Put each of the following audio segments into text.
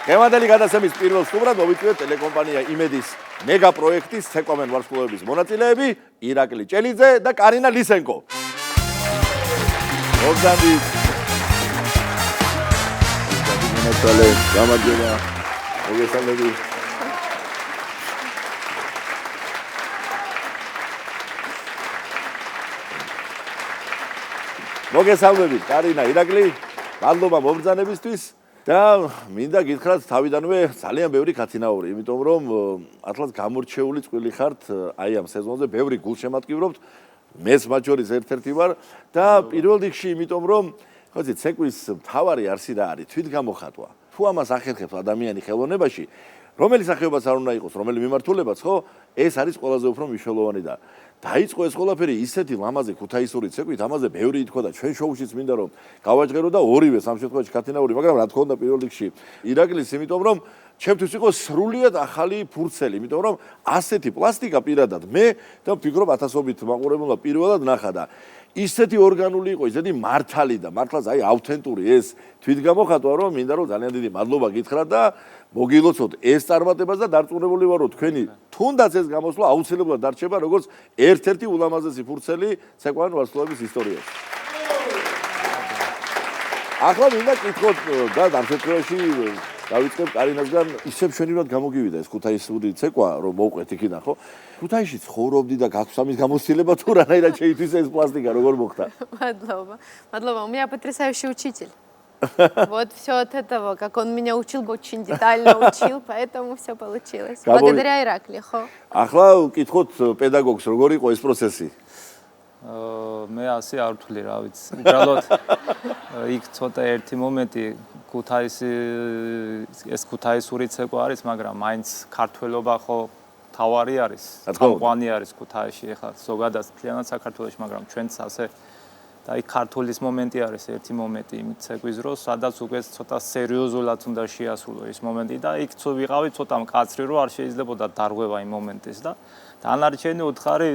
გემადელი გადაცემის პირველ სტუმრად მოვიწვიეთ ტელეკომპანია იმედის მეგა პროექტის ცეკვამენ ვარსკვლავების მონაწილეები ირაკლი ჭელიძე და კარინა ლისენკო. მოგზაურობთ. გამარჯობა. მოგესალმებით. მოგესალმებით კარინა, ირაკლი. მადლობა მობრძანებისთვის. და მინდა გითხრათ თავიდანვე ძალიან ბევრი ქათინაური, იმიტომ რომ ათლაც გამორჩეული წვილი ხართ აი ამ სეზონზე, ბევრი გულშემატკივრობთ, მეც მათ შორის ერთ-ერთი ვარ და პირველ რიგში იმიტომ რომ ხოთი ცეკვის მთავარი არსი რა არის, თვითგამოხატვა. თუ ამას ახერხებს ადამიანი ხელოვნებაში, რომელი სახეობაც არ უნდა იყოს, რომელი მიმართულებაც, ხო, ეს არის ყველაზე უფრო მნიშვნელოვანი და დაიწყო ეს ყველაფერი ისეთი ლამაზი ქუთაისური ცეკვით, ამაზე ბევრი ითქვა და ჩვენ შოუშიც მინდა რომ გავაჭღერო და ორივე სამ შემთხვევაში ქათინაური, მაგრამ რა თქმა უნდა პირველ რიგში ირაკლის, იმიტომ რომ ჩემთვის იყო სრულიად ახალი ფურცელი, იმიტომ რომ ასეთი პლასტიკა პირადად მე და ვფიქრობ ათასობით მაყურებელმა პირველად ნახა და ისეთი ორგანული იყო, ისეთი მართალი და მართლაც აი ავთენტური ეს თვითგამოხატვა, რომ მინდა რომ ძალიან დიდი მადლობა გითხრათ და მოგილოცოთ ეს წარმატებას და დარწმუნებული ვარ, რომ თქვენი თუნდაც ეს გამოსვლა აუცილებლად დარჩება როგორც ერთ-ერთი ულამაზესი ფურცელი ცეკვავენ ვარსკვლავების ისტორიაში. ახლა მინდა გითხოთ და ამ შემთხვევაში დავიწყებ კარინასგან, ისევ მშვენივრად გამოგივიდა ეს ქუთაისური ცეკვა, რომ მოვყვეთ იქიდან, ხო? ქუთაისში ცხოვრობდი და გაქვს ამის გამოცდილება თუ რანაირად შეითვის ეს пластика, როგორ მოხდა? Мадлова, у меня потрясающий учитель. Вот все от этого, как он меня учил, очень детально учил, поэтому все получилось. Благодаря Иракле, ხო? ახლა გითხოთ პედაგოგს, როგორ იყო ეს პროცესი? მე ასე არ ვთვლი, რა ვიცი. უბრალოდ იქ ცოტა ერთი მომენტი ქუთაისური ცეკვა არის, მაგრამ მაინც ქართველობა ხო თავარი არის. თაყვანი არის ქუთაისში, ეხლა ზოგადად მთლიანად საქართველოში, მაგრამ ჩვენც ასე და იქ ქართულის მომენტი არის ერთი მომენტი იმ ცეკვის დროს, სადაც უკვე ცოტა სერიოზულად უნდა შეასრულო ეს მომენტი და იქ ვიყავი ცოტა მკაცრი, რომ არ შეიძლებოდა დარღვევა იმ მომენტის და დანარჩენი უთხარი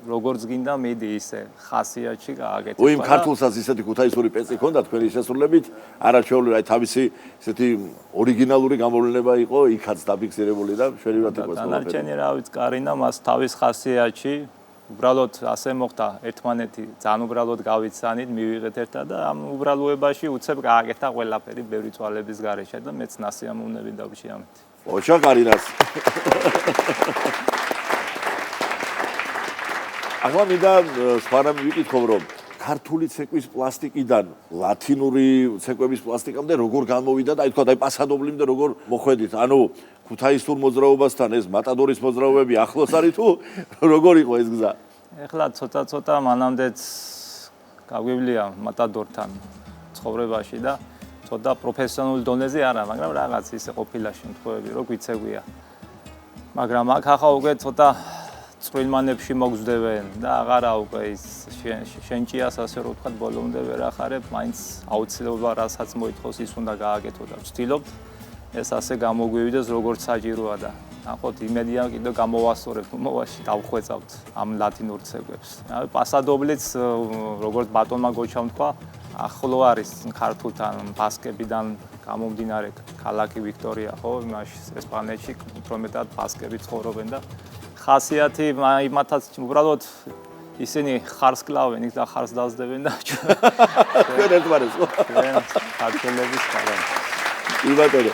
როგორც გინდა მიდი ისე ხასიათში გააკეთება. იმ ქართულსაც ისეთი ქუთაისური პეცი ჰქონდა თქვენი შესრულებით, არაჩვეული აი თავისი ესეთი ორიგინალური გამოვლენა იყო, იქაც დაფიქსირებული და მშვენივრად იყო ეს ყველაფერი. დანარჩენი რა ვიცი, კარინა მას თავის ხასიათში უბრალოდ ასე მოხდა ერთმანეთი ძალიან უბრალოდ გავიცანით, მივიღეთ ერთად და ამ უბრალოებაში უცებ გააკეთა ყველაფერი ბევრი წვალების გარეშე და მეც ნასიამოვნები დავშიამეთ. ოჩა კარინას. ახლა მინდა სხვა რამე ვიკითხო, რომ ქართული ცეკვის პლასტიკიდან ლათინური ცეკვების პლასტიკამდე როგორ გამოვიდა და აი თქვა, აი პასადობლიმდე როგორ მოხვედით, ანუ ქუთაისურ მოძრაობასთან ეს მატადორის მოძრაობები ახლოს არის თუ როგორ იყო ეს გზა? ეხლა ცოტა მანამდეც გაგვივლია მატადორთან ცხოვრებაში და ცოტა პროფესიონალურ დონეზე არა, მაგრამ რაღაც ისე ყოფილა შემთხვევები, რომ გვიცეგვია. მაგრამ აქ ახლა უკვე ცოტა წვრილმანებში მოგზდევენ და აღარა უკვე ის შენჭიას ასე რომ ვთქვათ ბოლომდე ვერ ახარებ, მაინც აუცილებლობა რასაც მოითხოვს ის უნდა გააკეთო და ვცდილობთ ეს ასე გამოგვივიდეს როგორც საჭიროა და ნახოთ იმედია კიდევ გამოვასწორებთ მომავალში დავხვეწავთ ამ ლათინურ ცეკვებს. პასადობლიც როგორც ბატონმა გოჩამ თქვა, ახლო არის ქართულთან ბასკებიდან გამომდინარე ქალაქი ვიქტორია, ხო, იმაში ესპანეთში უფრო მეტად ბასკები ცხოვრობენ და ხასიათი იმათაც უბრალოდ ისინი ხარს კლავენ იქ და ხარს დაძდებენ და ჩვენ ერთმანეთს ხო? ქართველების კარგად. იბატონო.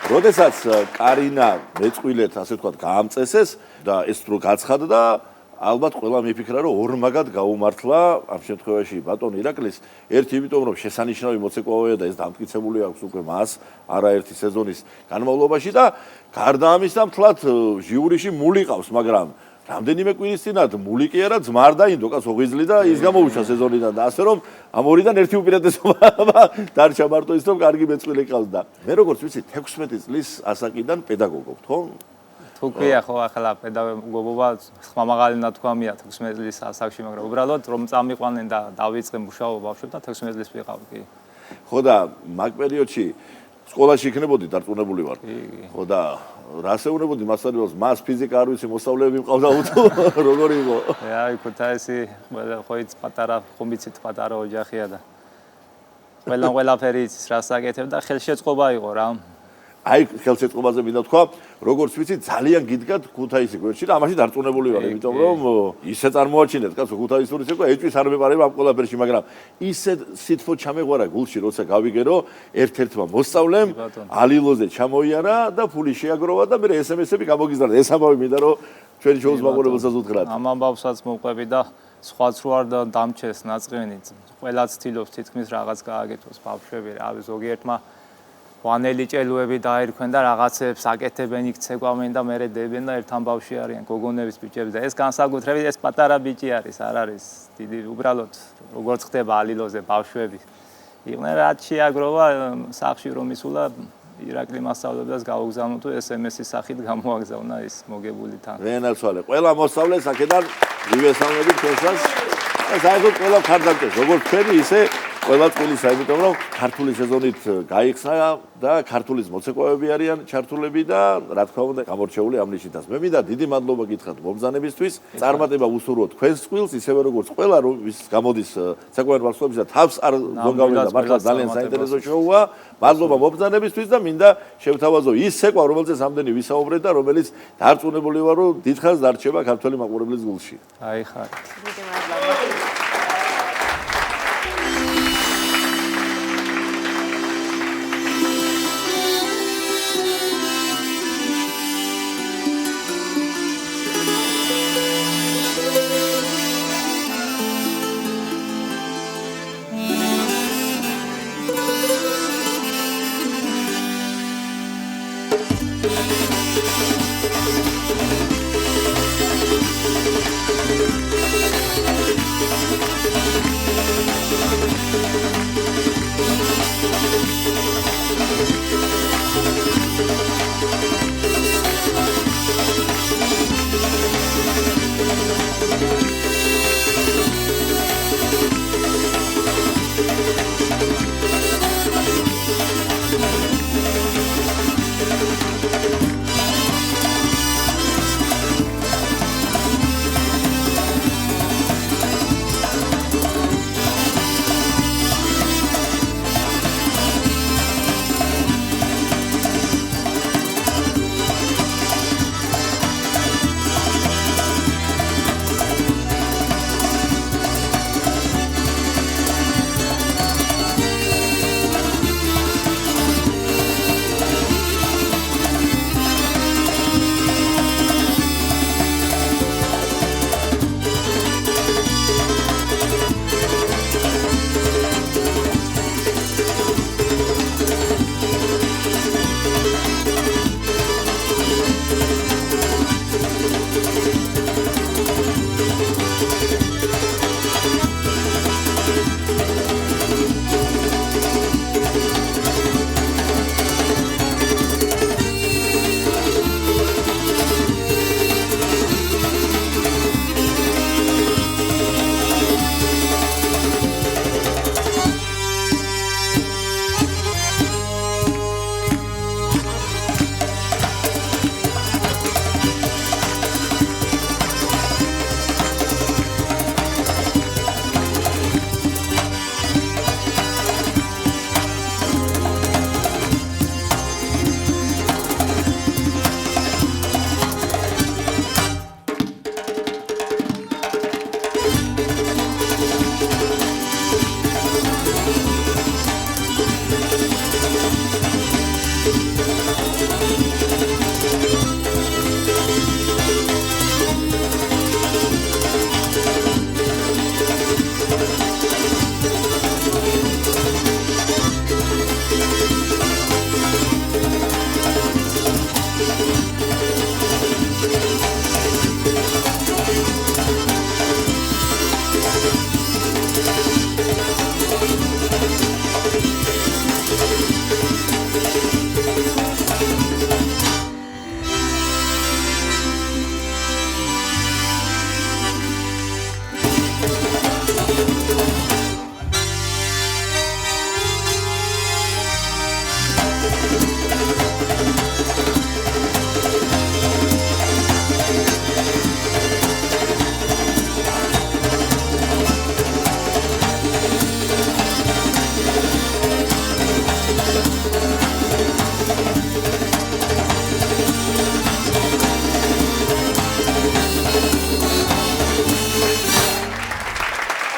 როდესაც კარინა მეწყვილეთ, ასე ვთქვათ, გაამწესეს და ეს რო გაცხადა და ალბათ ყველა მიფიქრა, რომ ორმაგად გაუმართლა ამ შემთხვევაში ბატონ ირაკლის, ერთი იმიტომ რომ შესანიშნავი მოცეკვავეა და ეს დამტკიცებული აქვს უკვე მას არაერთი სეზონის განმავლობაში და გარდა ამისა მთლად ჟიურიში მული ყავს, მაგრამ რამდენიმე კვირის წინათ მული კი არა ძმარდა ინდოკას ოღიზლი და ის გამოუშვა სეზონიდან და ასე რომ ამ ორიდან ერთი უპირატესობა დარჩა მარტო ის რომ კარგი მეწყვილე ყავს და მე როგორც ვიცი 16 წლის ასაკიდან პედაგოგობთ, ხო? თუ ქვია ხო ახლა პედაგოგობა სხვა მაღალი ნათქვამია 16 წლის ასაკში, მაგრამ უბრალოდ რომ წამიყვანენ და დავიწყე მუშაობა ბავშვებთან 16 წლის ვიყავ კი. ხო და მაგ პერიოდში სკოლაში იქნებოდი დარწმუნებული ვარ. ხო და რას ეუბნებოდი მასწავლებელს, მას ფიზიკა არ ვიცი, მოსწავლეები მყავდა უთო, როგორი იყო? აი, ქუთაისი, ხო იც პატარა, ხუმიცით პატარა ოჯახია და ყველაფერი იცის რა საკეთებ და ხელშეწყობა იყო რა. აი ხელშეწყობაზე მინდა თქვა, როგორც ვიცი, ძალიან გიდგათ ქუთაისი გვერდში და ამაში დარწმუნებული ვარ, იმიტომ რომ ისე წარმოაჩინეთ, კაცო, ქუთაისური ცეკვა ეჭვის არ მეპარება ამ ყველაფერში, მაგრამ ისე სითბო ჩამეღვარა გულში, როცა გავიგერო, ერთ-ერთმა მოსწავლემ ალილოზე ჩამოიარა და ფული შეაგროვა და მე SMS-ები გამოგიზარდა. ეს ამბავი მინდა რომ ჩვენი შოუს მაყურებელსაც უთხრათ. ამ ამბავსაც მოვყვები და სხვაც რო არ დამჩეს ნაწყენი, ყველაც ცდილობს თითქმის რაღაც გააკეთოს ბავშვები, რავი, ზოგიერთმა ვანელი ჭელუები დაირქვენ და რაღაცებს აკეთებენ, იქ ცეკვავენ და მერე დებენ და ერთ ამბავში არიან გოგონების ბიჭები და ეს განსაკუთრებით ეს პატარა ბიჭი არის, არ არის დიდი, უბრალოდ როგორც ხდება ალილოზე ბავშვები. იყვნენ რაც შეაგროვა სახში რომ ისულა ირაკლი მასწავლებლებს გაუგზავნო თუ SMS-ის სახით გამოაგზავნა ის მოგებული თან. ვენაცვალე, ყველა მოსწავლეს აქედან მივესალმებით თქვენსაც. და საერთოდ ყველა ხარდამჭერს, როგორც თქვენი, ისე ყველა წელს, იმიტომ რომ ქართული სეზონით გაიხსნა და ქართულის მოცეკვავები არიან ჩართულები და რა თქმა უნდა გამორჩეული ამ ნიშნითაც. მე მინდა დიდი მადლობა გითხრათ მომბრძანებისთვის. წარმატება უსურვოთ თქვენს წყვილს, ისევე როგორც ყველა ვის გამოდის ცეკვავენ ვარსკვლავებში და თავს არ გონგავდა, მართლა ძალიან საინტერესო შოუა. მადლობა მომბრძანებისთვის და მინდა შევთავაზო ის ცეკვა, რომელზეც ამდენი ვისაუბრეთ და რომელიც დარწმუნებული ვარ, რომ დიდხანს დარჩება ქართველი მაყურებლის გულში. აი ხარ. დიდი მადლობა. Thank you.